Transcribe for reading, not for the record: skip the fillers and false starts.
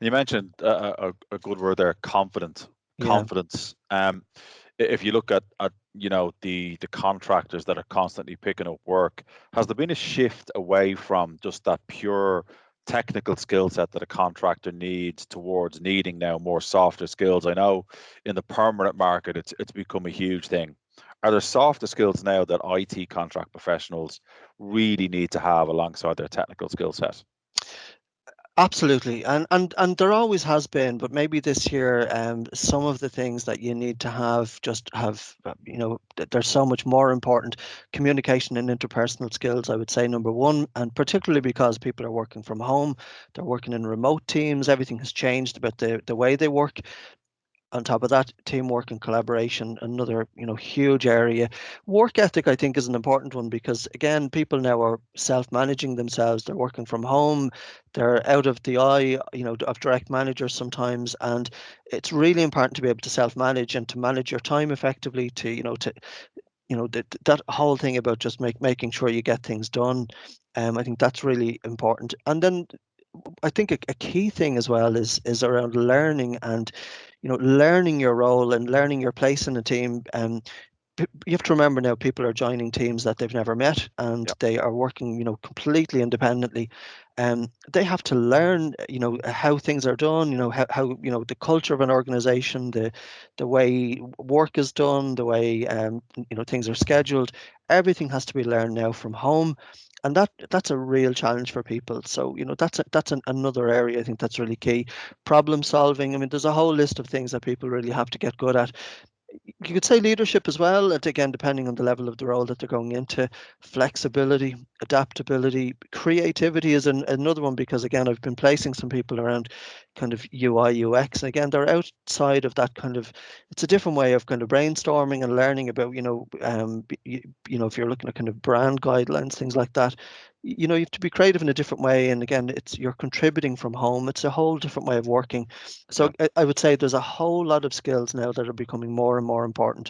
You mentioned a good word there, confident, Yeah. confidence. If you look at the contractors that are constantly picking up work, has there been a shift away from just that pure technical skill set that a contractor needs towards needing now more softer skills? I know in the permanent market it's become a huge thing. Are there softer skills now that IT contract professionals really need to have alongside their technical skill set? Absolutely, and there always has been, but maybe this year, some of the things that you need to have just have, they're so much more important. Communication and interpersonal skills, I would say, number one, and particularly because people are working from home, they're working in remote teams. Everything has changed about the way they work. On top of that, teamwork and collaboration, another huge area. Work ethic, I think, is an important one because again, people now are self-managing themselves. They're working from home, they're out of the eye of direct managers sometimes, and it's really important to be able to self-manage and to manage your time effectively, to that whole thing about just making sure you get things done. I think that's really important. And then I think a key thing as well is around learning, and learning your role and learning your place in a team. You have to remember now, people are joining teams that they've never met, and Yeah, they are working completely independently. They have to learn how things are done, how the culture of an organization, the way work is done, the way things are scheduled. Everything has to be learned now from home, and that's a real challenge for people. So another area I think that's really key. Problem solving, I mean, there's a whole list of things that people really have to get good at. You could say leadership as well, and again, depending on the level of the role that they're going into. Flexibility, adaptability, creativity is another one, because again, I've been placing some people around kind of UI, UX, and again, they're outside of that kind of, it's a different way of kind of brainstorming and learning about, if you're looking at kind of brand guidelines, things like that. You have to be creative in a different way, and again, you're contributing from home. It's a whole different way of working. So yeah. I would say there's a whole lot of skills now that are becoming more and more important.